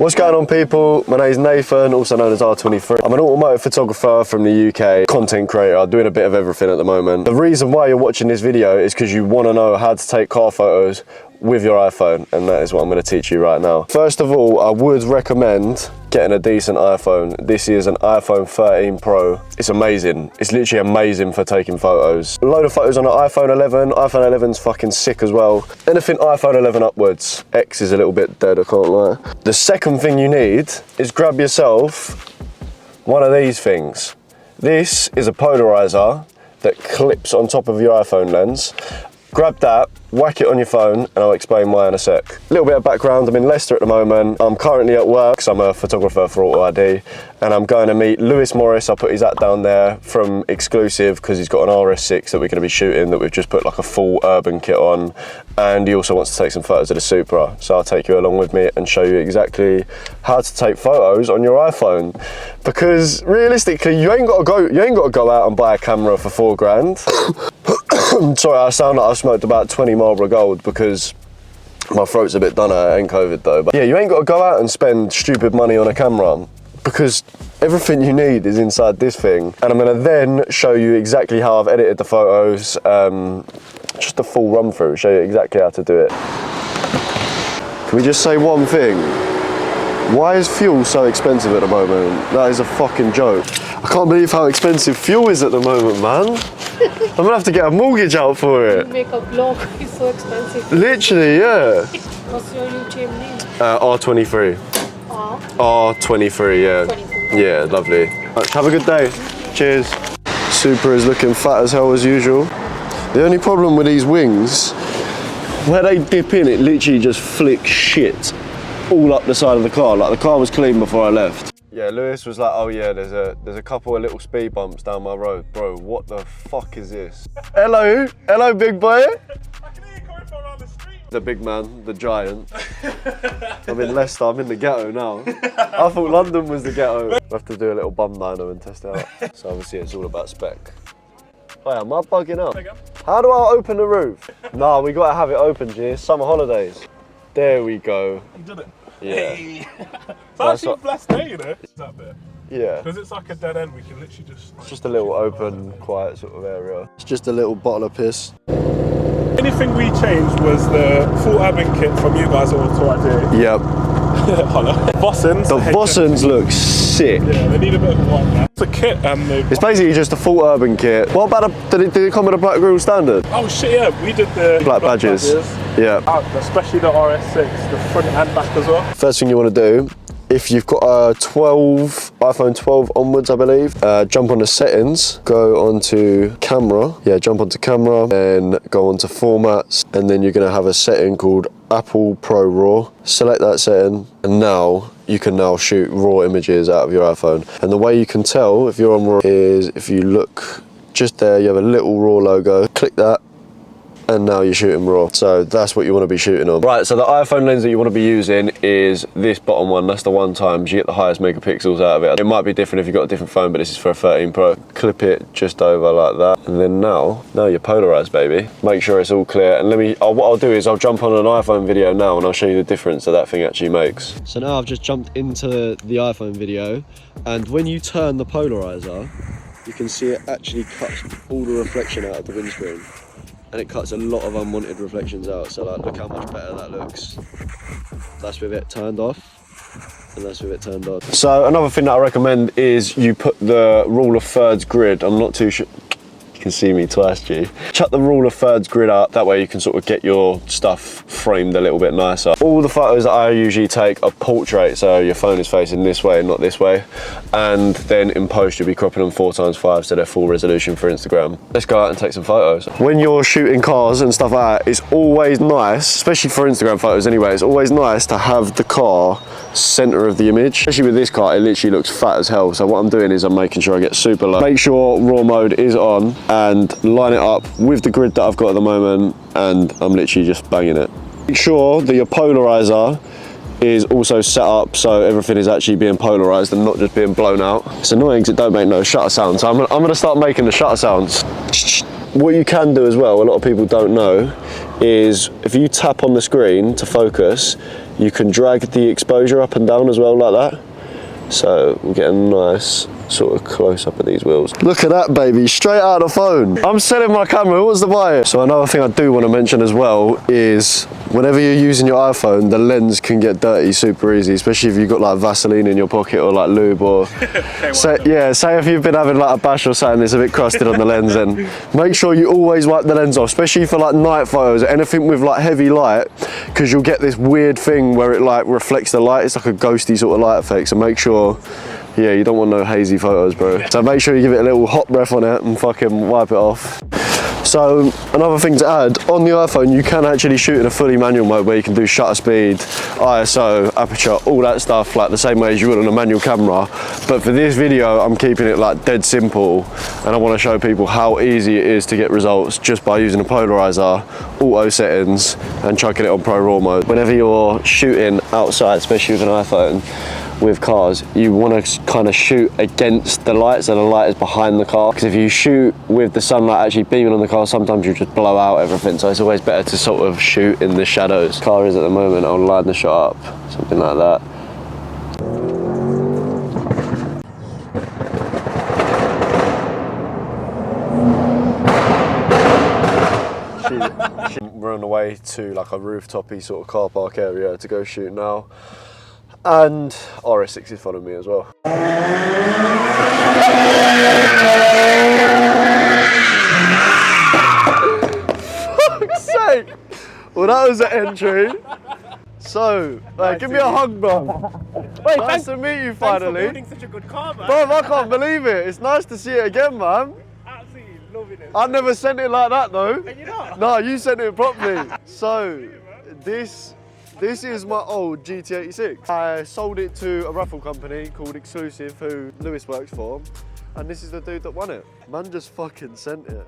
What's going on, people? My name is Nathan, also known as R23. I'm an automotive photographer from the UK, content creator, doing a bit of everything at the moment. The reason why you're watching this video is because you want to know how to take car photos with your iPhone, and that is what I'm going to teach you right now. First of all, I would recommend getting a decent iPhone. This is an iPhone 13 Pro. It's amazing. It's literally amazing for taking photos. A load of photos on an iPhone 11. iPhone 11's fucking sick as well. Anything iPhone 11 upwards. X is a little bit dead, I can't lie. The second thing you need is grab yourself one of these things. This is a polarizer that clips on top of your iPhone lens. Grab that, whack it on your phone, and I'll explain why in a sec. A little bit of background, I'm in Leicester at the moment. I'm currently at work, because I'm a photographer for Auto ID, and I'm going to meet Lewis Morris. I'll put his hat down there from Exclusive, because he's got an RS6 that we're going to be shooting, that we've just put like a full urban kit on, and he also wants to take some photos of the Supra. So I'll take you along with me and show you exactly how to take photos on your iPhone. Because realistically, you ain't got to go out and buy a camera for $4,000. Sorry, I sound like I've smoked about 20 Marlboro Gold because my throat's a bit done out. It ain't COVID though. But yeah, you ain't got to go out and spend stupid money on a camera because everything you need is inside this thing. And I'm going to then show you exactly how I've edited the photos, just a full run through, show you exactly how to do it. Can we just say one thing? Why is fuel so expensive at the moment? That is a fucking joke. I can't believe how expensive fuel is at the moment, man. I'm gonna have to get a mortgage out for it. You make a vlog, it's so expensive. Literally, yeah. What's your YouTube name? R23. R23, yeah. 23. Yeah, lovely. Right, have a good day. Cheers. Supra is looking fat as hell as usual. The only problem with these wings, where they dip in, it literally just flicks shit all up the side of the car. Like, the car was clean before I left. Yeah, Lewis was like, oh yeah, there's a couple of little speed bumps down my road. Bro, what the fuck is this? Hello, big boy. I can hear you coming from around the street. The big man, the giant. I'm in Leicester, I'm in the ghetto now. I thought London was the ghetto. We'll have to do a little bum dino and test it out. So obviously it's all about spec. Oh yeah, am I bugging up? How do I open the roof? Nah, we gotta have it open, G. It's summer holidays. There we go. You did it. Yeah. Hey. It's actually a blessed day, you know? That bit. Yeah. Because it's like a dead end, we can literally just... It's just a little open, quiet sort of area. It's just a little bottle of piss. Anything we changed was the full urban kit from you guys at Auto ID. Yep. Hello. Bossons. The Bossons look sick. Yeah, they need a bit of work now. It's a kit and the... It's basically just a full urban kit. What about did it come with a black grille standard? Oh shit, yeah, we did the... Black badges. Yeah. Especially the RS6, the front and back as well. First thing you want to do, if you've got a iPhone 12 onwards, I believe, jump onto settings, go onto camera, jump onto camera, and go onto formats, and then you're going to have a setting called Apple Pro RAW. Select that setting, and now you can now shoot RAW images out of your iPhone. And the way you can tell if you're on RAW is if you look just there, you have a little RAW logo, click that, and now you're shooting RAW. So that's what you want to be shooting on. Right, so the iPhone lens that you want to be using is this bottom one. That's the 1x. You get the highest megapixels out of it. It might be different if you've got a different phone, but this is for a 13 Pro. Clip it just over like that. And then now you're polarized, baby. Make sure it's all clear. And what I'll do is I'll jump on an iPhone video now and I'll show you the difference that thing actually makes. So now I've just jumped into the iPhone video, and when you turn the polarizer, you can see it actually cuts all the reflection out of the windscreen. And it cuts a lot of unwanted reflections out. So like, look how much better that looks. That's with it turned off, and that's with it turned on. So another thing that I recommend is you put the rule of thirds grid. I'm not too sure. You can see me twice, G. Chuck the rule of thirds grid up, that way you can sort of get your stuff framed a little bit nicer. All the photos that I usually take are portrait, so your phone is facing this way, not this way. And then in post, you'll be cropping them 4x5, so they're full resolution for Instagram. Let's go out and take some photos. When you're shooting cars and stuff like that, it's always nice, especially for Instagram photos anyway, it's always nice to have the car center of the image. Especially with this car, it literally looks fat as hell. So what I'm doing is I'm making sure I get super low. Make sure RAW mode is on and line it up with the grid that I've got at the moment, and I'm literally just banging it. Make sure that your polarizer is also set up so everything is actually being polarized and not just being blown out. It's annoying because it don't make no shutter sounds. So I'm gonna start making the shutter sounds. What you can do as well, a lot of people don't know, is if you tap on the screen to focus, you can drag the exposure up and down as well like that. So we'll get a nice sort of close up of these wheels. Look at that, baby, straight out of the phone. I'm selling my camera, what's the buy? So another thing I do want to mention as well is whenever you're using your iPhone, the lens can get dirty super easy, especially if you've got like Vaseline in your pocket or like lube or say if you've been having like a bash or something that's a bit crusted on the lens, then make sure you always wipe the lens off, especially for like night photos, anything with like heavy light, because you'll get this weird thing where it like reflects the light. It's like a ghosty sort of light effect, so make sure, yeah, you don't want no hazy photos, bro. So make sure you give it a little hot breath on it and fucking wipe it off. So another thing to add, on the iPhone you can actually shoot in a fully manual mode where you can do shutter speed, ISO, aperture, all that stuff like the same way as you would on a manual camera. But for this video I'm keeping it like dead simple, and I want to show people how easy it is to get results just by using a polarizer, auto settings and chucking it on Pro RAW mode. Whenever you're shooting outside, especially with an iPhone, with cars, you want to kind of shoot against the light, so the light is behind the car, because if you shoot with the sunlight actually beaming on the car, sometimes you just blow out everything, so it's always better to sort of shoot in the shadows. Car is at the moment, I'll line the shot up, something like that. We're on the way to like a rooftopy sort of car park area to go shoot now. And RS6 is following me as well. Fuck's sake! Well, that was the entry. So, give me a hug, bro. Wait, nice to meet you finally. Thanks for building such a good car, man. Bro, I can't believe it. It's nice to see it again, man. Absolutely loving it. I never sent it like that, though. Are you not? No, you sent it properly. So, this is my old GT86. I sold it to a raffle company called Exclusive, who Lewis works for, and this is the dude that won it. Man just fucking sent it.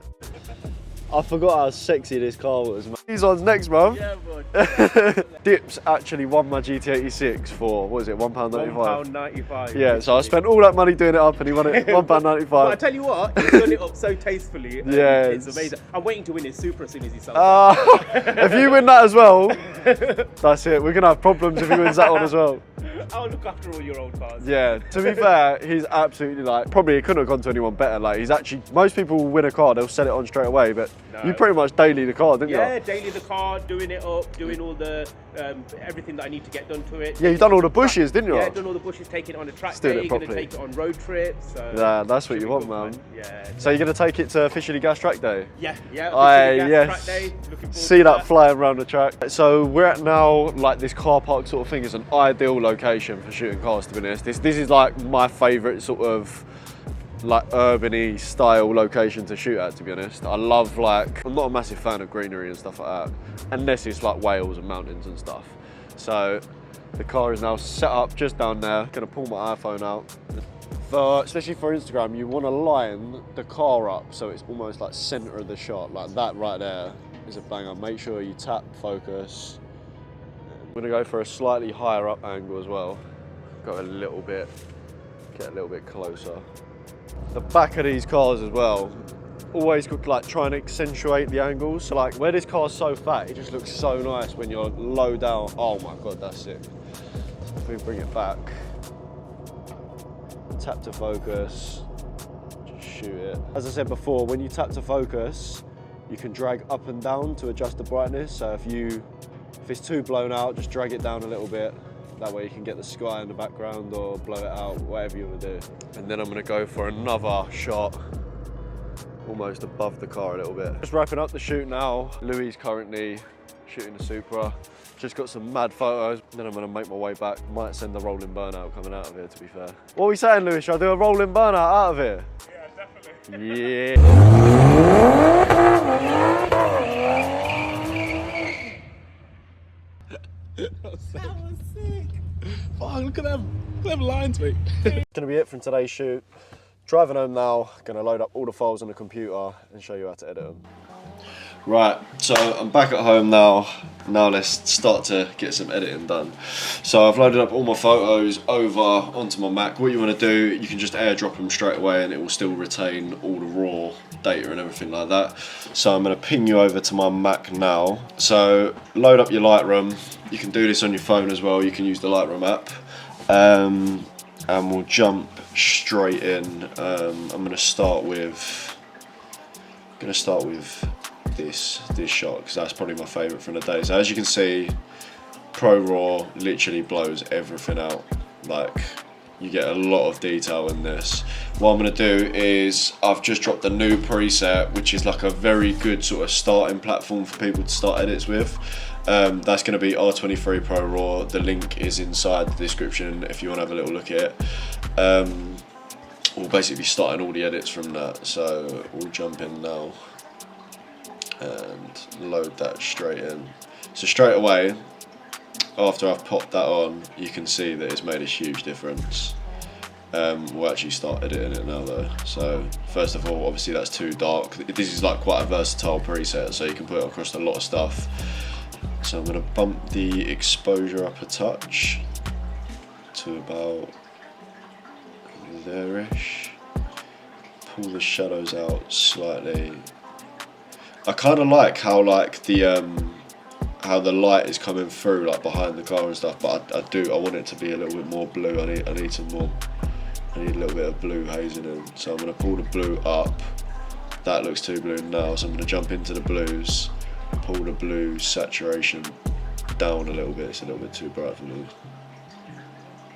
I forgot how sexy this car was, man. These one's next, bro. Yeah, bud. Dips actually won my GT86 for, what is it, £1.95? £1.95. Yeah, so I spent all that money doing it up and he won it £1.95. But I tell you what, he's done it up so tastefully. Yeah. It's amazing. I'm waiting to win his Supra as soon as he sells it. If you win that as well, that's it. We're going to have problems if he wins that one as well. I'll look after all your old cars. Yeah, to be fair, he's absolutely like, probably it couldn't have gone to anyone better. Like, he's actually, most people will win a car, they'll sell it on straight away, but No. you pretty much daily the car, didn't you? Yeah, daily the car, doing it up, doing all the everything that I need to get done to it. Yeah, you've done all the bushes, didn't you? Yeah, done all the bushes, taking it on a track Doing day, it going to properly. take it on road trips. So Yeah, that's what should you be want, good, man. Yeah. So you're going to take it to officially gas track day? Yeah. Yes. Track day. Looking forward See to that flying around the track. So we're at now, like this car park sort of thing is an ideal location for shooting cars, to be honest. This is like my favourite sort of like urban-y style location to shoot at, to be honest. I love, like, I'm not a massive fan of greenery and stuff like that, unless it's like Wales and mountains and stuff. So the car is now set up just down there. Gonna pull my iPhone out. Especially for Instagram, you want to line the car up so it's almost like center of the shot, like that right there is a banger. Make sure you tap focus. I'm gonna go for a slightly higher up angle as well. Go a little bit, get a little bit closer. The back of these cars as well, always like try and accentuate the angles. So like where this car's so fat, it just looks so nice when you're low down. Oh my God, that's sick. If we bring it back, tap to focus, just shoot it. As I said before, when you tap to focus, you can drag up and down to adjust the brightness. So if it's too blown out, just drag it down a little bit. That way you can get the sky in the background or blow it out, whatever you want to do. And then I'm going to go for another shot almost above the car a little bit. Just wrapping up the shoot now. Louis is currently shooting the Supra. Just got some mad photos. Then I'm going to make my way back. Might send a rolling burnout coming out of here, to be fair. What are we saying, Louis? Should I do a rolling burnout out of here? Yeah, definitely. Yeah. That was sick. Oh, look at them lines, mate. Gonna be it from today's shoot. Driving home now, gonna load up all the files on the computer and show you how to edit them. Right, so I'm back at home now. Now let's start to get some editing done. So I've loaded up all my photos over onto my Mac. What you want to do, you can just airdrop them straight away and it will still retain all the raw data and everything like that. So I'm going to ping you over to my Mac now. So load up your Lightroom. You can do this on your phone as well. You can use the Lightroom app. And we'll jump straight in. I'm going to start with this shot because that's probably my favourite from the day. So as you can see, Pro Raw literally blows everything out. Like, you get a lot of detail in this. What I'm going to do is I've just dropped a new preset, which is like a very good sort of starting platform for people to start edits with. That's going to be R23 Pro Raw. The link is inside the description if you want to have a little look at it. We'll basically be starting all the edits from that. So we'll jump in now and load that straight in. So straight away, after I've popped that on, you can see that it's made a huge difference. We'll actually start editing it now though. So first of all, obviously that's too dark. This is like quite a versatile preset, so you can put it across a lot of stuff. So I'm going to bump the exposure up a touch to about there-ish. Pull the shadows out slightly. I kind of like how the light is coming through like behind the car and stuff, but I want it to be a little bit more blue. I need a little bit of blue hazing in. So I'm going to pull the blue up. That looks too blue now, so I'm going to jump into the blues, pull the blue saturation down a little bit. It's a little bit too bright for me.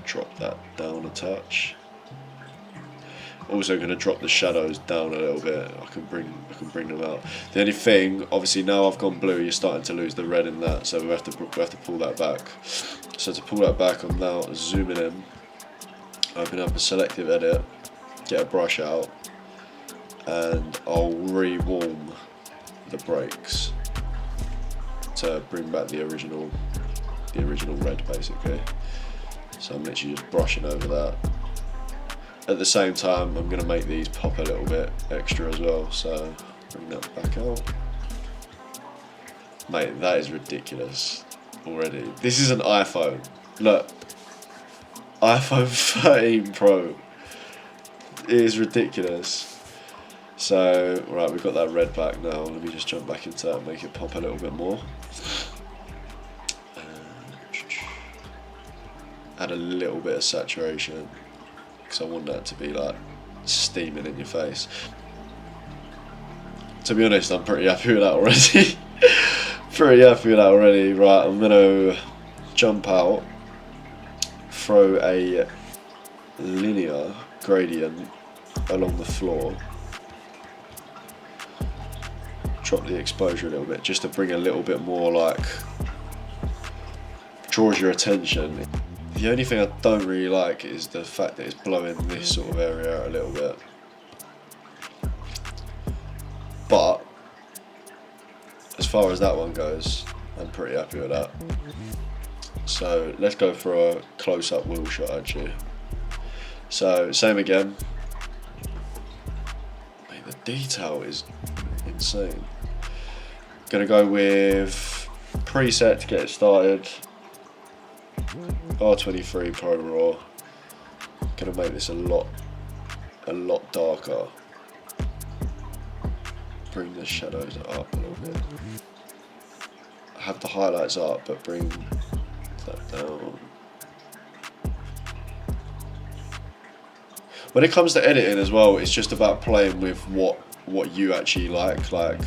Drop that down a touch. Also going to drop the shadows down a little bit. I can bring them out. The only thing, obviously now I've gone blue, you're starting to lose the red in that, so we have to pull that back. So to pull that back, I'm now zooming in, open up a selective edit, get a brush out, and I'll re-warm the brakes to bring back the original red basically. So I'm literally just brushing over that. At the same time, I'm going to make these pop a little bit extra as well, so bring that back out. Mate, that is ridiculous already. This is an iPhone. Look, iPhone 13 Pro. It is ridiculous. So, right, we've got that red back now. Let me just jump back into that and make it pop a little bit more. Add a little bit of saturation, because I want that to be like steaming in your face. To be honest, I'm pretty happy with that already. Pretty happy with that already. Right, I'm gonna jump out, throw a linear gradient along the floor, drop the exposure a little bit just to bring a little bit more, like, draws your attention. The only thing I don't really like is the fact that it's blowing this sort of area out a little bit. But as far as that one goes, I'm pretty happy with that. So let's go for a close-up wheel shot actually. So same again. Mate, the detail is insane. Gonna go with preset to get it started. R23 Pro Raw. Gonna make this a lot darker. Bring the shadows up a little bit. Have the highlights up, but bring that down. When it comes to editing as well, it's just about playing with what you actually like. Like,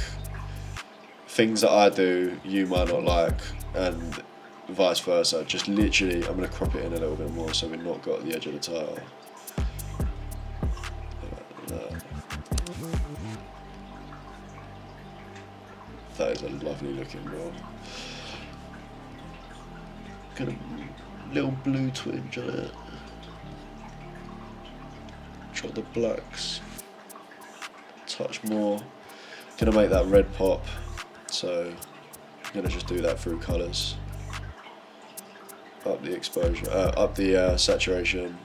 things that I do, you might not like, and vice versa. Just literally, I'm going to crop it in a little bit more so we're not got the edge of the tile. That is a lovely looking roll. Got a little blue twinge on it. Drop the blacks. Touch more. Gonna make that red pop. So I'm gonna just do that through colours. Up the exposure, up the saturation,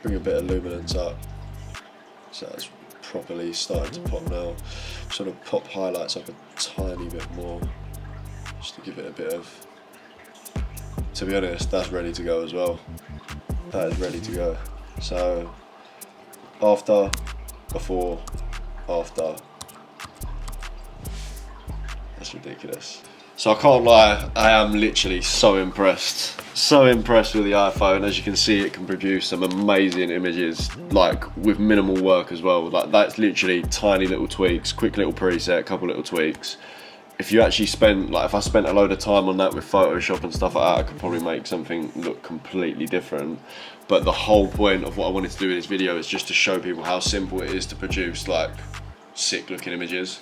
bring a bit of luminance up. So that's properly starting to pop now. Sort of pop highlights up a tiny bit more, just to give it a bit of, to be honest, that's ready to go as well. That is ready to go. So, after, before, after. That's ridiculous. So I can't lie, I am literally so impressed. So impressed with the iPhone. As you can see, it can produce some amazing images, like with minimal work as well. Like that's literally tiny little tweaks, quick little preset, couple little tweaks. If you actually spent, like if I spent a load of time on that with Photoshop and stuff like that, I could probably make something look completely different. But the whole point of what I wanted to do in this video is just to show people how simple it is to produce like sick looking images.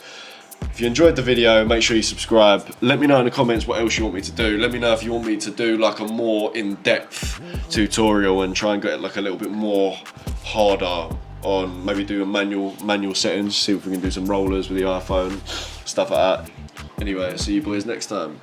If you enjoyed the video, make sure you subscribe. Let me know in the comments what else you want me to do. Let me know if you want me to do like a more in-depth tutorial and try and get like a little bit more harder on, maybe do a manual settings, see if we can do some rollers with the iPhone, stuff like that. Anyway, see you boys next time.